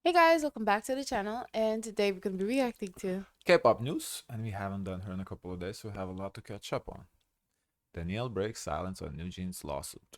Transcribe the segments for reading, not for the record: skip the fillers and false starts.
Hey guys, welcome back to the channel, and today we're going to be reacting to K-pop news, and we haven't done her in a couple of days, so we have a lot to catch up on. Danielle breaks silence on NewJeans lawsuit.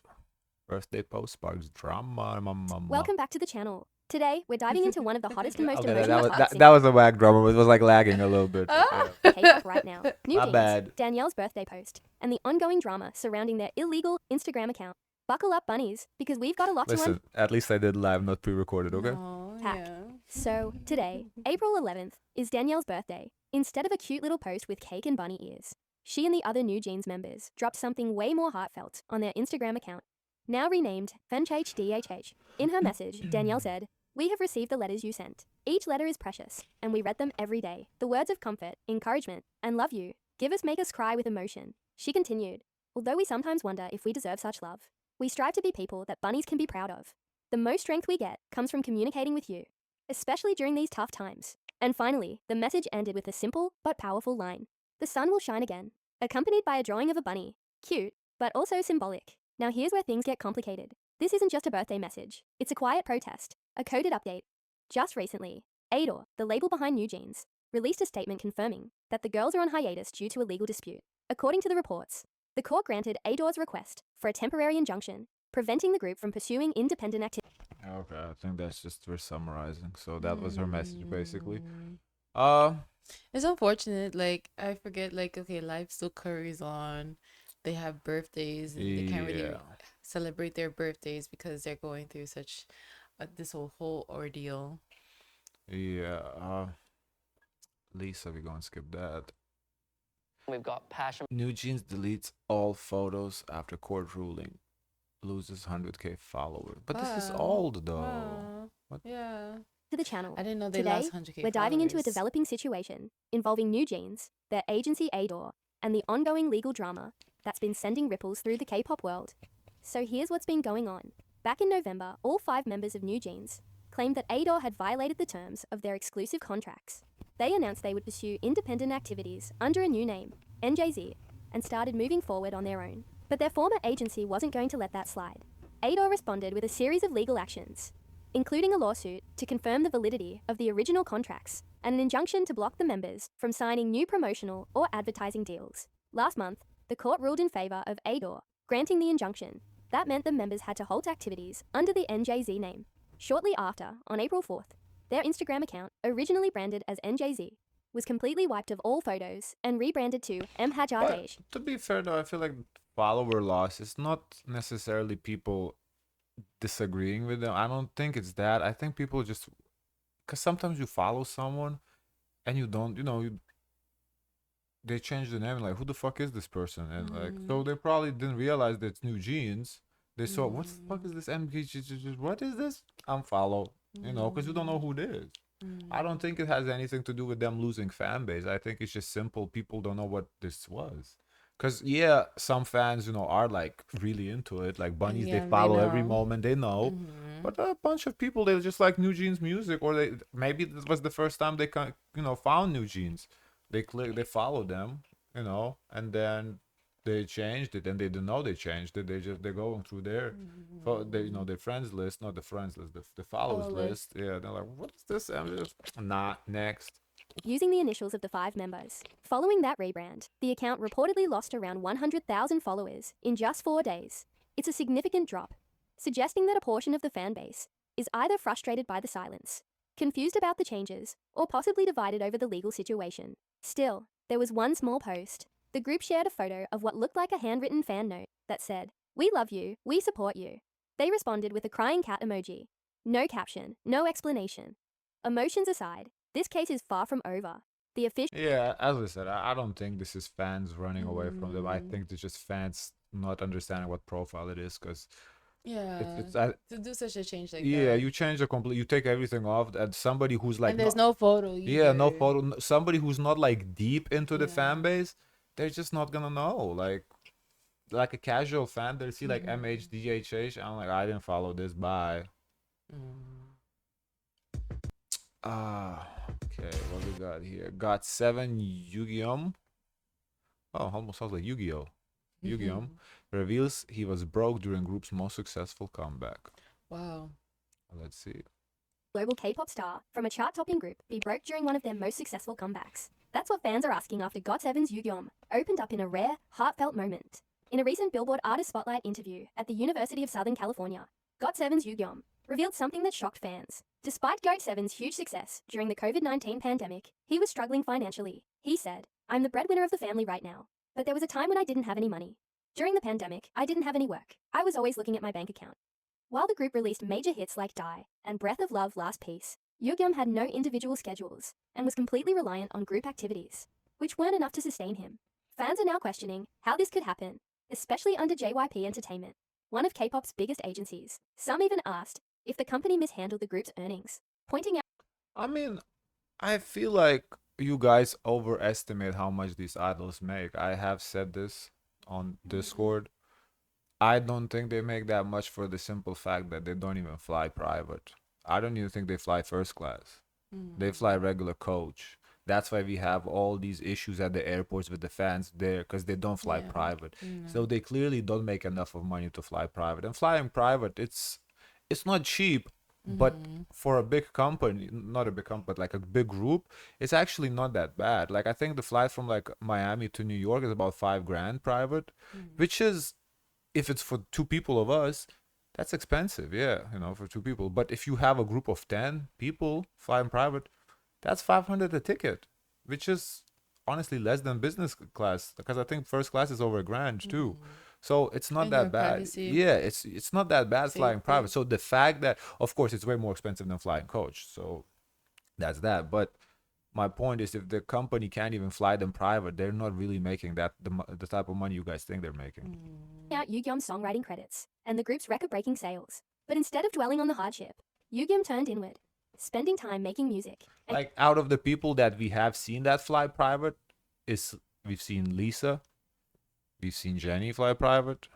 Birthday post sparks drama. Welcome back to the channel. Today, we're diving into one of the hottest and most Okay, emotional topics that was a whack drama, but it was like lagging a little bit. Oh. K-pop right now. New My Jeans, bad. Danielle's birthday post, and the ongoing drama surrounding their illegal Instagram account. Buckle up, bunnies, because we've got a lot to Listen, at least I did live, not pre-recorded, okay? Oh, unpack. yeah. So, today, April 11th, is Danielle's birthday. Instead of a cute little post with cake and bunny ears, she and the other New Jeans members dropped something way more heartfelt on their Instagram account, now renamed FenchHDHH. In her message, Danielle said, "We have received the letters you sent. Each letter is precious, and we read them every day. The words of comfort, encouragement, and love you make us cry with emotion." She continued, "Although we sometimes wonder if we deserve such love, we strive to be people that bunnies can be proud of. The most strength we get comes from communicating with you, especially during these tough times." And finally, the message ended with a simple but powerful line: "The sun will shine again," accompanied by a drawing of a bunny. Cute, but also symbolic. Now here's where things get complicated. This isn't just a birthday message. It's a quiet protest, a coded update. Just recently, ADOR, the label behind NewJeans, released a statement confirming that the girls are on hiatus due to a legal dispute. According to the reports, the court granted ADOR's request for a temporary injunction, preventing the group from pursuing independent activity. Okay, I think that's just for summarizing. So that was her message, basically. Mm. Uh, It's unfortunate. Like, I forget, like, okay, life still carries on. They have birthdays and they can't really yeah, celebrate their birthdays because they're going through such this whole ordeal. yeah. Lisa, we're gonna skip that. We've got passion. NewJeans deletes all photos after court ruling. Loses 100K followers. But this is Wow. old though. Wow. What? Yeah. To the channel. I didn't know they Today, lost 100K we're diving into a followers. developing situation involving New Jeans, their agency ADOR, and the ongoing legal drama that's been sending ripples through the K-pop world. So here's what's been going on. Back in November, all 5 members of New Jeans claimed that ADOR had violated the terms of their exclusive contracts. They announced they would pursue independent activities under a new name, NJZ, and started moving forward on their own. But their former agency wasn't going to let that slide. ADOR responded with a series of legal actions, including a lawsuit to confirm the validity of the original contracts and an injunction to block the members from signing new promotional or advertising deals. Last month, the court ruled in favor of ADOR, granting the injunction. That meant the members had to halt activities under the NJZ name. Shortly after, on April 4th, their Instagram account, originally branded as NJZ, was completely wiped of all photos and rebranded to ENHYPEN. To be fair though, I feel like follower loss is not necessarily people disagreeing with them. I don't think it's that. I think people just, because sometimes you follow someone and you don't, they change the name, like, who the fuck is this person? And like, so they probably didn't realize that it's New Jeans. They saw, what the fuck is this MKG? What is this? Unfollow, because you don't know who it is. I don't think it has anything to do with them losing fan base. I think it's just simple. People don't know what this was. Cause yeah, some fans, are like really into it. Like bunnies, they Yeah, they follow every know. moment. They know. But a bunch of people, they just like New Jeans music, or they maybe this was the first time they found New Jeans. They followed them, and then they changed it, and they didn't know they changed it. They're going through their, their friends list, not the friends list, the followers Follow list. Yeah, they're like, what is this? I'm just not next. Using the initials of the 5 members. Following that rebrand, the account reportedly lost around 100,000 followers in just 4 days. It's a significant drop, suggesting that a portion of the fan base is either frustrated by the silence, confused about the changes, or possibly divided over the legal situation. Still, there was one small post. The group shared a photo of what looked like a handwritten fan note that said, "We love you, we support you." They responded with a crying cat emoji. No caption, no explanation. Emotions aside, this case is far from over. The official Yeah, as I said, I don't think this is fans running away from them. I think it's just fans not understanding what profile it is, because Yeah, it's I, to do such a change like yeah, that. you change the complete, you take everything off, and somebody who's like And there's not, no photo yeah, no either. photo, somebody who's not like deep into the fan Yeah. base, they're just not gonna know. Like a casual fan, they see like MHDHH. I'm like, I didn't follow this. Bye. Mm. Okay, what we got here? Got 7 Yugyeom. Oh, almost sounds like Yu-Gi-Oh. Yugyeom reveals he was broke during group's most successful comeback. Wow. Let's see. global K-pop star from a chart-topping group be broke during one of their most successful comebacks? That's what fans are asking after GOT7's Yugyeom opened up in a rare, heartfelt moment. In a recent Billboard Artist Spotlight interview at the University of Southern California, GOT7's Yugyeom revealed something that shocked fans. Despite GOT7's huge success during the COVID-19 pandemic, he was struggling financially. He said, "I'm the breadwinner of the family right now, but there was a time when I didn't have any money. During the pandemic, I didn't have any work. I was always looking at my bank account." While the group released major hits like Die and Breath of Love Last Piece, Yugyeom had no individual schedules and was completely reliant on group activities, which weren't enough to sustain him. Fans are now questioning how this could happen, especially under JYP Entertainment, one of K-pop's biggest agencies. Some even asked if the company mishandled the group's earnings, pointing out I mean, I feel like you guys overestimate how much these idols make. I have said this on Discord. I don't think they make that much for the simple fact that they don't even fly private. I don't even think they fly first class. They fly regular coach. That's why we have all these issues at the airports with the fans there, because they don't fly private. So they clearly don't make enough of money to fly private. And flying private, it's not cheap, but for a big company, not a big company, but like a big group, it's actually not that bad. Like I think the flight from like Miami to New York is about $5,000 private, which is, if it's for two people of us, that's expensive, yeah, for two people. But if you have a group of 10 people flying private, that's 500 a ticket, which is honestly less than business class, because I think first class is over $1,000 too. So it's not And that your bad. privacy. Yeah, it's not that bad flying Safety. private. So the fact that, of course, it's way more expensive than flying coach. So that's that. But my point is, if the company can't even fly them private, they're not really making the type of money you guys think they're making. out Yugyeom's songwriting credits and the group's record-breaking sales. But instead of dwelling on the hardship, Yugyeom turned inward, spending time making music. And Like out of the people that we have seen that fly private, we've seen Lisa, we've seen Jenny fly private.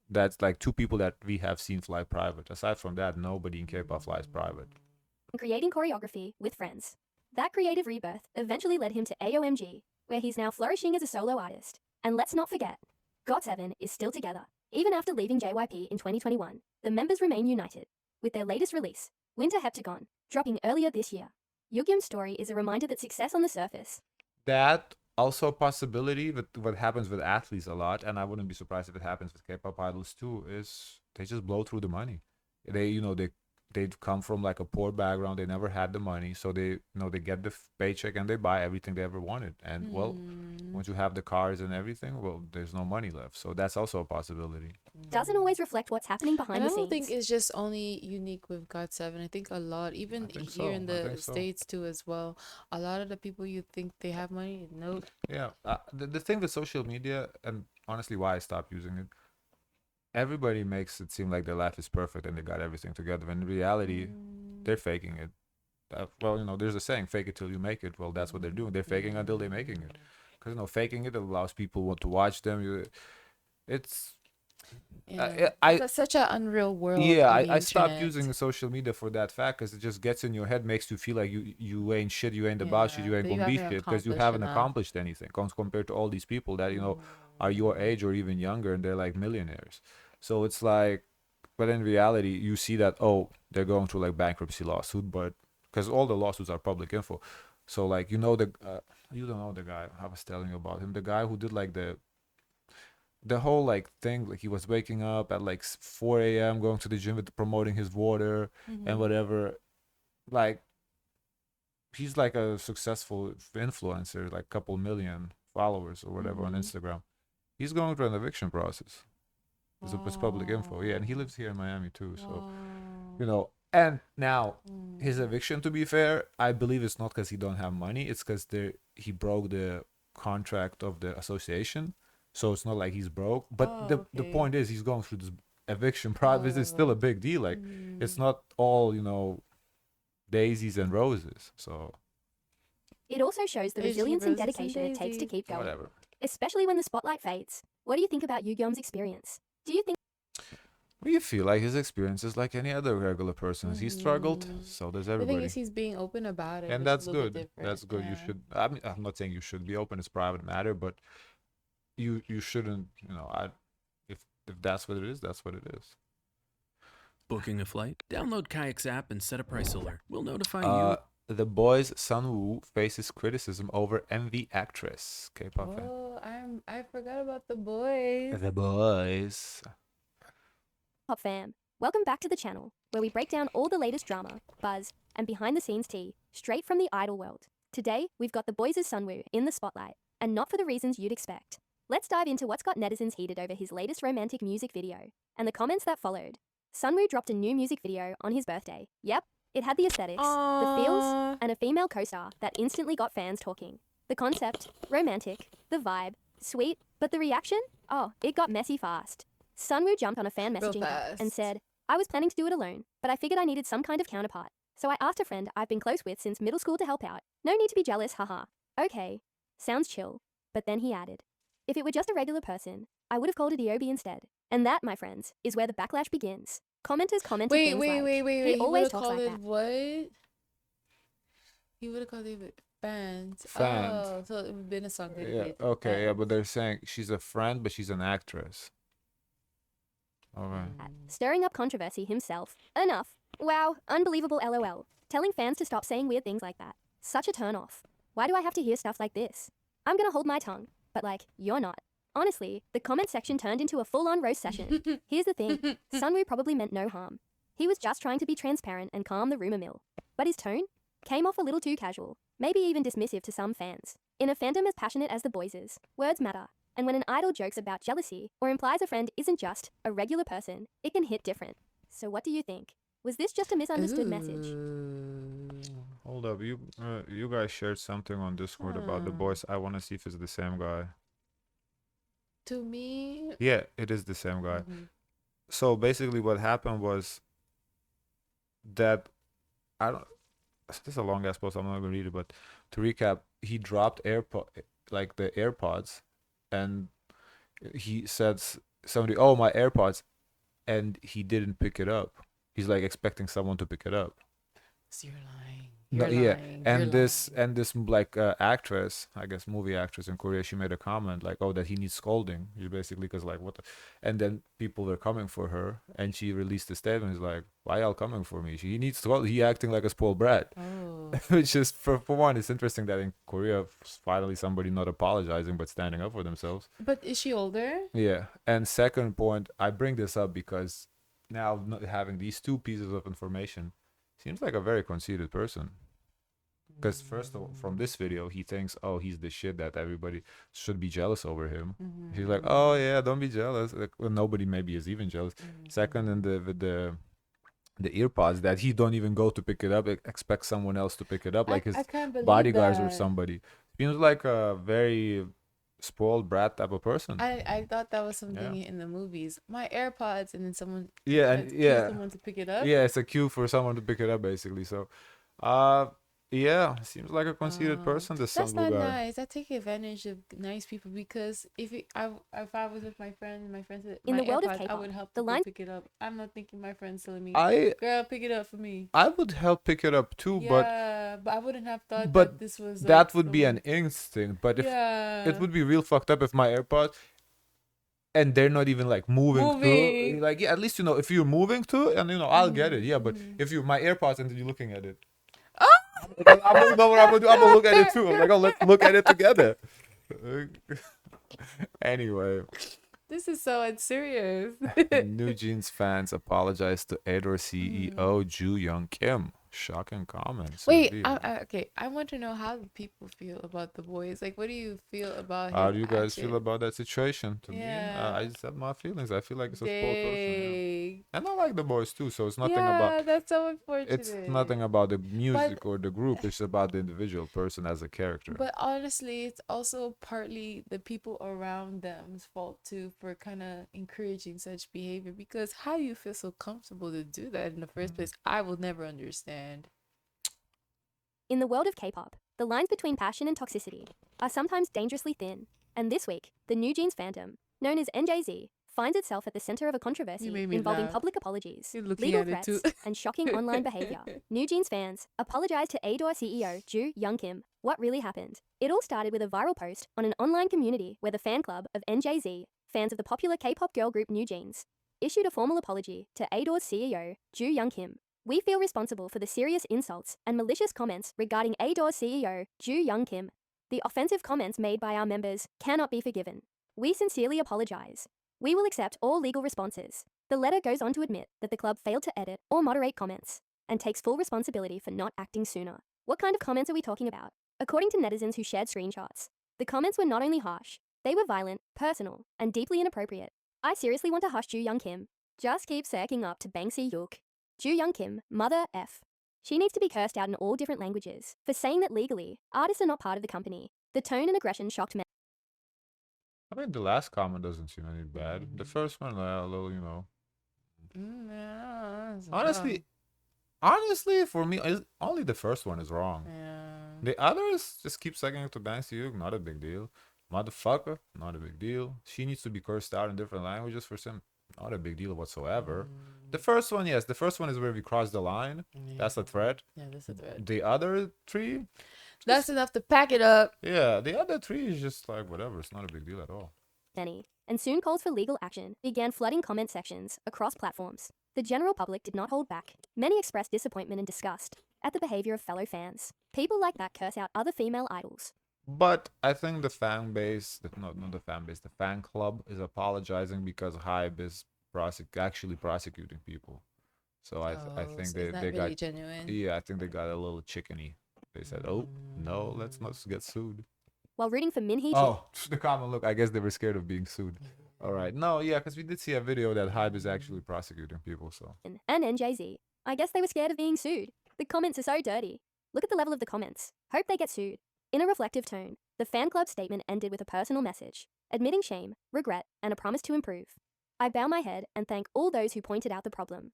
That's like two people that we have seen fly private. Aside from that, nobody in K-pop flies private. creating choreography with friends. That creative rebirth eventually led him to AOMG, where he's now flourishing as a solo artist. And let's not forget, GOT7 is still together. Even after leaving JYP in 2021, the members remain united, with their latest release, Winter Heptagon, dropping earlier this year. Yugyeom's story is a reminder that success on the surface That also a possibility with what happens with athletes a lot, and I wouldn't be surprised if it happens with K-pop idols too, is they just blow through the money. They've come from like a poor background. They never had the money, so they get the paycheck and they buy everything they ever wanted. And well, once you have the cars and everything, well, there's no money left. So that's also a possibility. doesn't always reflect what's happening And behind I the don't scenes. think it's just only unique with GOT7. I think a lot, even think here so. in I the think so. States too as well. A lot of the people you think they have money, nope. Yeah, the thing with social media, and honestly why I stopped using it, everybody makes it seem like their life is perfect and they got everything together. When in reality, they're faking it. Well, there's a saying, fake it till you make it. Well, that's what they're doing. They're faking until they're making it. Because, faking it allows people to watch them. It's, Yeah. I, It's such an unreal world. yeah, on the I stopped internet. using social media for that fact, because it just gets in your head, makes you feel like you ain't shit, you ain't about shit, Yeah, you ain't that you gonna be haven't shit, because you accomplished haven't enough. accomplished anything compared to all these people that are your age or even younger, and they're like millionaires. So it's like, but in reality, you see that, oh, they're going through like bankruptcy lawsuit, but because all the lawsuits are public info, so like you don't know the guy I was telling you about him, the guy who did like the whole like thing, like he was waking up at like 4 a.m. going to the gym with promoting his water and whatever. Like he's like a successful influencer, like couple million followers or whatever on Instagram. He's going through an eviction process. It's public info, yeah, and he lives here in Miami too. So and now his eviction, to be fair, I believe it's not because he don't have money. It's because he broke the contract of the association, so it's not like he's broke. But the point is, he's going through this eviction process. It's still a big deal. Like it's not all daisies and roses. So It also shows the Daisy, resilience and roses and dedication it takes to daisies. keep going, whatever. especially when the spotlight fades. What do you think about Yugyeom's experience? Do you think We feel like his experience is like any other regular person. He struggled, so does The thing everybody. is, he's being open about it, And which that's is a little bit good. different. That's good. You Yeah. should. I mean, I'm not saying you should be open. It's private matter, but you shouldn't. If that's what it is, that's what it is. Booking a flight? Download Kayak's app and set a price alert. We'll notify you. The BOYZ Sunwoo Faces Criticism over MV actress. K-pop fan. Oh, I forgot about the boys. The boys. Pop fam, welcome back to the channel, where we break down all the latest drama, buzz, and behind-the-scenes tea, straight from the idol world. Today, we've got the BOYZ Sunwoo in the spotlight, and not for the reasons you'd expect. Let's dive into what's got netizens heated over his latest romantic music video, and the comments that followed. Sunwoo dropped a new music video on his birthday. Yep, it had the aesthetics, the feels, and a female co-star that instantly got fans talking. The concept, romantic, the vibe, sweet, but the reaction? Oh, it got messy fast. Sunwoo jumped on a fan Real messaging app and fast. said, I was planning to do it alone, but I figured I needed some kind of counterpart. So I asked a friend I've been close with since middle school to help out. No need to be jealous, haha. Okay, sounds chill. But then he added, if it were just a regular person, I would have called it EOB instead. And that, my friends, is where the backlash begins. Commenters commented things like, Wait. he always would've talks called like it that. what? He would have called it fans. Fans. Oh, so it would have been a song Yeah, dedicated to okay, yeah, fans. but they're saying she's a friend, but she's an actress. Okay. Stirring up controversy himself. Enough. Wow, unbelievable LOL. Telling fans to stop saying weird things like that. Such a turn off. Why do I have to hear stuff like this? I'm gonna hold my tongue, but like, you're not. Honestly, the comment section turned into a full-on roast session. Here's the thing, Sunwoo probably meant no harm. He was just trying to be transparent and calm the rumor mill. But his tone came off a little too casual, maybe even dismissive to some fans. In a fandom as passionate as the BOYZ, words matter. And when an idol jokes about jealousy or implies a friend isn't just a regular person, it can hit different. So what do you think? Was this just a misunderstood message? Hold up, you guys shared something on Discord about the boys. I want to see if it's the same guy. To me, Yeah, it is the same guy. mhm. So basically, what happened was that I don't. This is a long ass post. I'm not gonna read it, but to recap, he dropped the AirPods, and he said somebody, "Oh, my AirPods," and he didn't pick it up. He's like expecting someone to pick it up. So you're lying. No, You're yeah, lying. and You're this lying. like actress, I guess movie actress in Korea, she made a comment like, "Oh, that he needs scolding." He basically, because like what, and then people were coming for her, and she released a statement. He's like, "Why y'all coming for me? He needs scold. He acting like a spoiled brat." Oh. Which is for one, it's interesting that in Korea, finally somebody not apologizing but standing up for themselves. But is she older? Yeah, and second point, I bring this up because now not having these two pieces of information, seems like a very conceited person. Because first of all, from this video, he thinks, oh, he's the shit that everybody should be jealous over him. He's like, oh yeah, don't be jealous. Like, well, nobody maybe is even jealous. Second, and with the earpods that he don't even go to pick it up, expect someone else to pick it up, like his I can't believe bodyguards or that. somebody. Seems like a very spoiled brat type of person. I thought that was something in the movies. My AirPods, and then someone Yeah, tried and to cue yeah, someone to pick it up. yeah, it's a cue for someone to pick it up, basically. So, yeah, seems like a conceited person. This That's Sunwoo not guy. nice. I take advantage of nice people because if I was with my friend, said In my the world of AirPods, I K-pop, would help the to go line- pick it up. I'm not thinking my friend's telling me, I girl, pick it up for me. would help pick it up too, but Yeah, but I wouldn't have thought but that this was that like would be an someone- instinct. But if yeah. it would be real fucked up if my AirPods and they're not even like moving to, Moving. like, yeah, at least if you're moving to, and I'll get it, yeah. But Mhm. if my AirPods and then you're looking at it, Oh! I'm gonna know what I'm gonna do. I'm gonna look at it too. I'm like, oh, let's look at it together. Anyway, This is so unserious. NewJeans Fans Apologize to ADOR CEO Yugyeom. Shocking comments. Wait, indeed. okay. I want to know how people feel about the boys. Like, what do you feel about How his do you guys feel actions? about that situation? To me, Yeah. I just have my feelings. I feel like it's a spoiled person. Yeah. Dang. And I like the boys too, so it's nothing Yeah, about that's so unfortunate. it's nothing about the music or the group. It's about the individual person as a character. But honestly, it's also partly the people around them's fault too for kind of encouraging such behavior. Because how do you feel so comfortable to do that in the first place? I will never understand. In the world of K-pop, the lines between passion and toxicity are sometimes dangerously thin. And this week, the NewJeans fandom, known as NJZ, finds itself at the center of a controversy made me involving laugh. public apologies, You're looking legal at it threats, too. and shocking online behavior. NewJeans fans apologize to ADOR CEO Yugyeom. What really happened? It all started with a viral post on an online community where the fan club of NJZ, fans of the popular K-pop girl group NewJeans, issued a formal apology to ADOR CEO Yugyeom. We feel responsible for the serious insults and malicious comments regarding ADOR CEO Yugyeom. The offensive comments made by our members cannot be forgiven. We sincerely apologize. We will accept all legal responses. The letter goes on to admit that the club failed to edit or moderate comments and takes full responsibility for not acting sooner. What kind of comments are we talking about? According to netizens who shared screenshots, the comments were not only harsh, they were violent, personal, and deeply inappropriate. I seriously want to hush Yugyeom. Just keep circling up to Banksy Yuk. Yugyeom, mother F. She needs to be cursed out in all different languages for saying that legally, artists are not part of the company. The tone and aggression shocked me. I mean, the last comment doesn't seem any bad. The first one, a little, Yeah, it's honestly, for me, only the first one is wrong. yeah. The others just keep sucking it to Banksy Yug, not a big deal. Motherfucker, not a big deal. She needs to be cursed out in different languages for some, not a big deal whatsoever. The first one, yes, the first one is where we cross the line. That's a threat. Yeah, that's a threat. The other three, That's enough to pack it up. yeah, the other three is just like whatever. It's not a big deal at all. Many, and soon calls for legal action began flooding comment sections across platforms. The general public did not hold back. Many expressed disappointment and disgust at the behavior of fellow fans. People like that curse out other female idols. But I think the fan base, not the fan base, the fan club is apologizing because Hype is actually prosecuting people. So I think so they it's not they really got genuine. yeah, I think they got a little chickeny. They said, "Oh no, let's not get sued." While rooting for Min Hee-jin, Oh, the comment look. I guess they were scared of being sued. All right, no, yeah, because we did see a video that Hype is actually prosecuting people. So and NJZ, I guess they were scared of being sued. The comments are so dirty. Look at the level of the comments. Hope they get sued. In a reflective tone, the fan club statement ended with a personal message, admitting shame, regret, and a promise to improve. I bow my head and thank all those who pointed out the problem.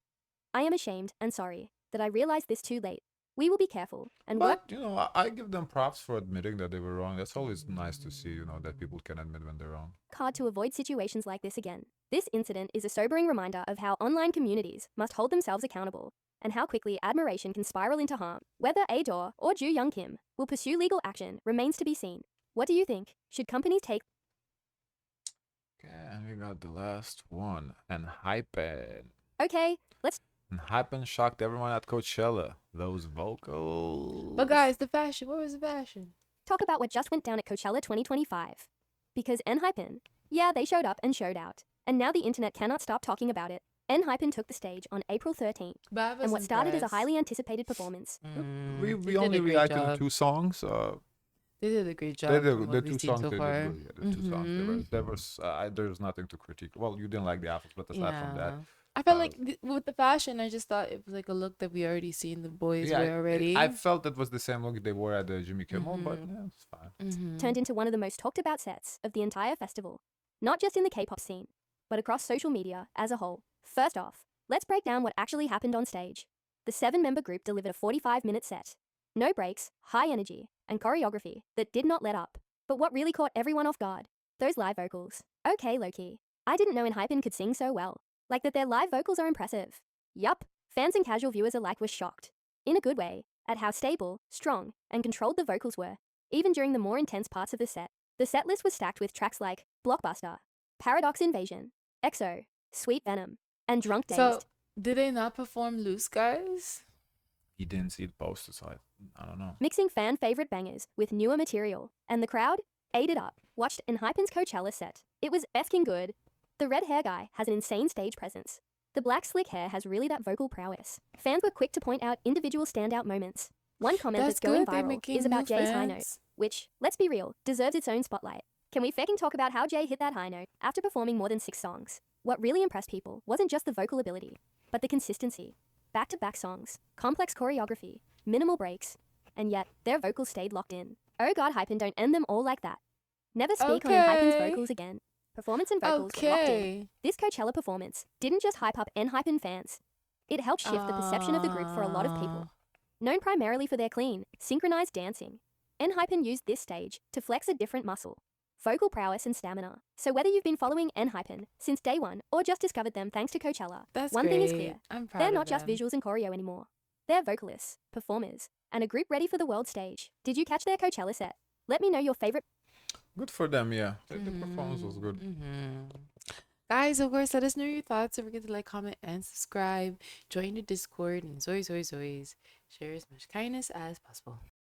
I am ashamed and sorry that I realized this too late. We will be careful and work. but I give them props for admitting that they were wrong. That's always nice to see, that people can admit when they're wrong. Hard to avoid situations like this again. This incident is a sobering reminder of how online communities must hold themselves accountable and how quickly admiration can spiral into harm. Whether ADOR or Yugyeom will pursue legal action remains to be seen. What do you think? Should companies take Okay, and we got the last one. ENHYPEN. Okay, let's ENHYPEN shocked everyone at Coachella. Those vocals. But guys, the fashion. Where was the fashion? talk about what just went down at Coachella 2025. Because ENHYPEN, yeah, they showed up and showed out. And now the internet cannot stop talking about it. ENHYPEN took the stage on April 13th. But I was And what started as a impressed. highly anticipated performance. we They did only a great reacted to job. 2 songs. They did a great job. They from did, what the we've 2 seen songs so they far. did good. Yeah, the 2 songs. There's nothing to critique. Well, you didn't like the outfits, but aside from that, I felt uh, like with the fashion, I just thought it was like a look that we already seen the boys yeah, wear already. I felt it was the same look they wore at the Jimmy Kimmel, but yeah, it's fine. Turned into one of the most talked about sets of the entire festival. Not just in the K-pop scene, but across social media as a whole. First off, let's break down what actually happened on stage. The 7-member group delivered a 45-minute set. No breaks, high energy, and choreography that did not let up. But what really caught everyone off guard? Those live vocals. Okay, low-key. I didn't know ENHYPEN could sing so well. Like that their live vocals are impressive. Yup, fans and casual viewers alike were shocked. In a good way, at how stable, strong, and controlled the vocals were, even during the more intense parts of the set. The set list was stacked with tracks like Blockbuster, Paradox Invasion, EXO, Sweet Venom, and Drunk Dazed. So did they not perform Loose, guys? He didn't see the poster, so I don't know. Mixing fan favorite bangers with newer material, and the crowd ate it up. Watched ENHYPEN's Coachella set. It was effing good. The red hair guy has an insane stage presence. The black slick hair has really that vocal prowess. Fans were quick to point out individual standout moments. One comment that's going good, they're viral making is about new Jay's high note, fans. which, let's be real, deserves its own spotlight. Can we fucking talk about how Jay hit that high note after performing more than 6 songs? What really impressed people wasn't just the vocal ability, but the consistency. Back-to-back songs, complex choreography, minimal breaks, and yet their vocals stayed locked in. Oh god, Hypen, don't end them all like that. Never speak on ENHYPEN's Okay. vocals again. Performance and vocals were locked in. Okay. This Coachella performance didn't just hype up ENHYPEN fans. It helped shift the perception of the group for a lot of people. Known primarily for their clean, synchronized dancing, ENHYPEN used this stage to flex a different muscle, vocal prowess and stamina. So whether you've been following ENHYPEN since day one or just discovered them thanks to Coachella, That's one great. thing is clear. I'm proud They're of not just them. visuals and choreo anymore. They're vocalists, performers, and a group ready for the world stage. Did you catch their Coachella set? Let me know your favorite. Good for them, yeah. The performance was good. Guys, of course, let us know your thoughts. Don't forget to like, comment, and subscribe. Join the Discord and Zoys. Share as much kindness as possible.